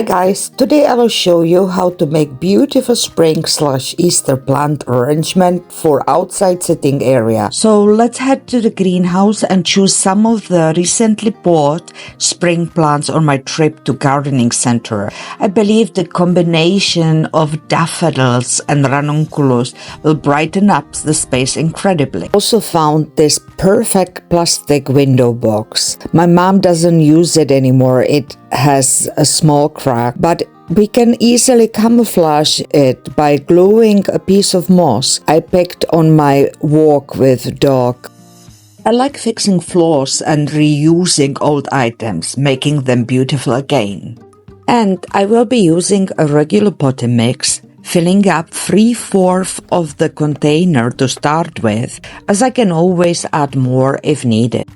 Hi guys, today I will show you how to make beautiful spring/Easter plant arrangement for outside sitting area. So let's head to the greenhouse and choose some of the recently bought spring plants on my trip to gardening center. I believe the combination of daffodils and ranunculus will brighten up the space incredibly. Also found this perfect plastic window box. My mom doesn't use it anymore. It has a small crack, but we can easily camouflage it by gluing a piece of moss I picked on my walk with dog. I like fixing flaws and reusing old items, making them beautiful again. And I will be using a regular potting mix, filling up 3/4 of the container to start with, as I can always add more if needed.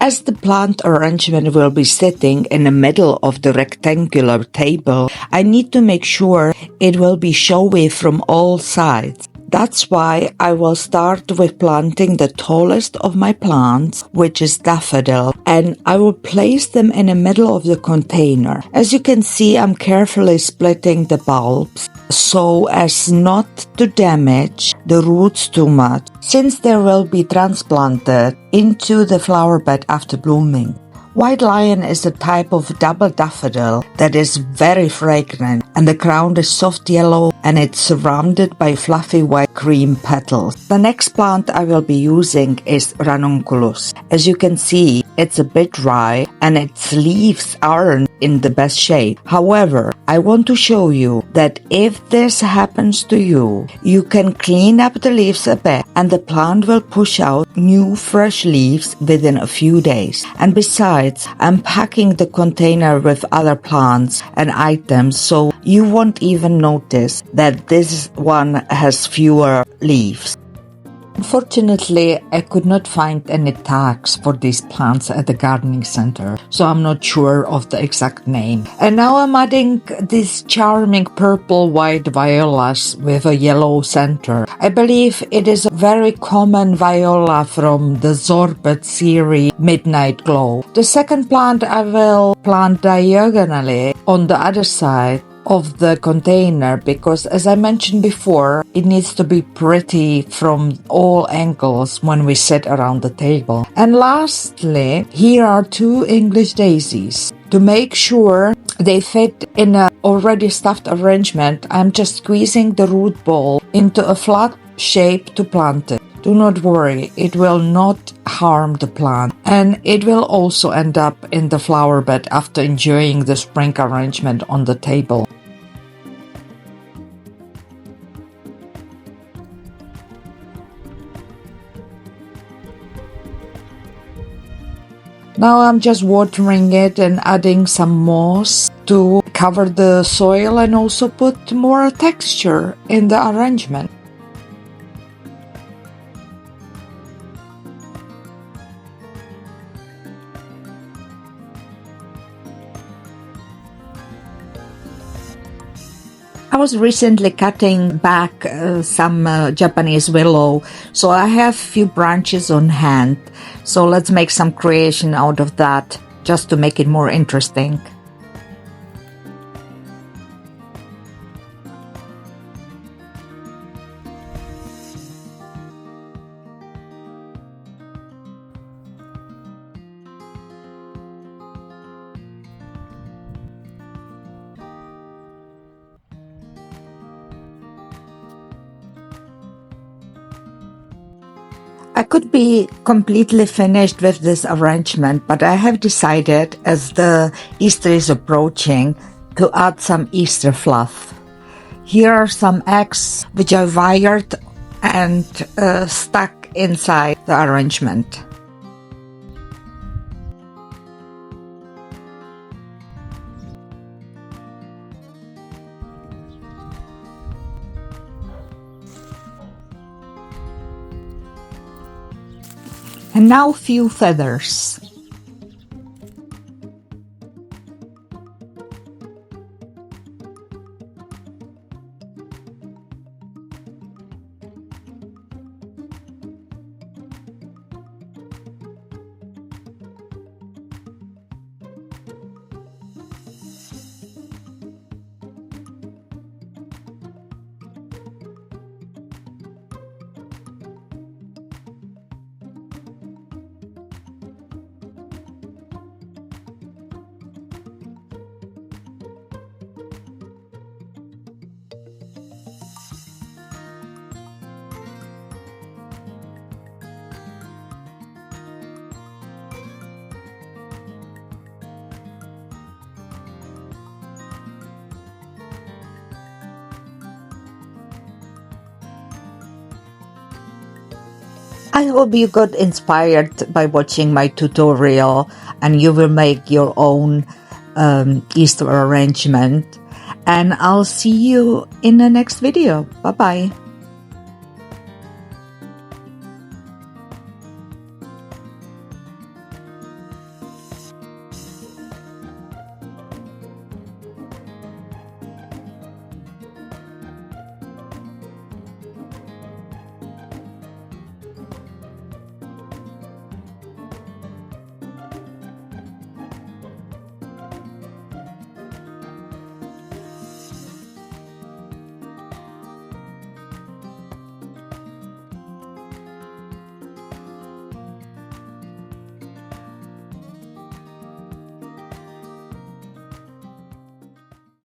As the plant arrangement will be sitting in the middle of the rectangular table, I need to make sure it will be showy from all sides. That's why I will start with planting the tallest of my plants, which is daffodil, and I will place them in the middle of the container. As you can see, I'm carefully splitting the bulbs so as not to damage the roots too much, since they will be transplanted into the flower bed after blooming. White lion is a type of double daffodil that is very fragrant, and the ground is soft yellow and it's surrounded by fluffy white cream petals. The next plant I will be using is ranunculus. As you can see, it's a bit dry and its leaves aren't in the best shape. However, I want to show you that if this happens to you, you can clean up the leaves a bit and the plant will push out new fresh leaves within a few days. And besides, I'm packing the container with other plants and items, so you won't even notice that this one has fewer leaves. Unfortunately, I could not find any tags for these plants at the gardening center, so I'm not sure of the exact name. And now I'm adding these charming purple-white violas with a yellow center. I believe it is a very common viola from the Sorbet series Midnight Glow. The second plant I will plant diagonally on the other side of the container because, as I mentioned before, it needs to be pretty from all angles when we sit around the table. And lastly, here are 2 English daisies. To make sure they fit in an already stuffed arrangement, I'm just squeezing the root ball into a flat shape to plant it. Do not worry, it will not harm the plant, and it will also end up in the flower bed after enjoying the spring arrangement on the table. Now I'm just watering it and adding some moss to cover the soil and also put more texture in the arrangement. I was recently cutting back some Japanese willow, so I have few branches on hand. So let's make some creation out of that, just to make it more interesting. I could be completely finished with this arrangement, but I have decided, as the Easter is approaching, to add some Easter fluff. Here are some eggs which I wired and stuck inside the arrangement. And now few feathers. I hope you got inspired by watching my tutorial and you will make your own Easter arrangement. And I'll see you in the next video. Bye bye.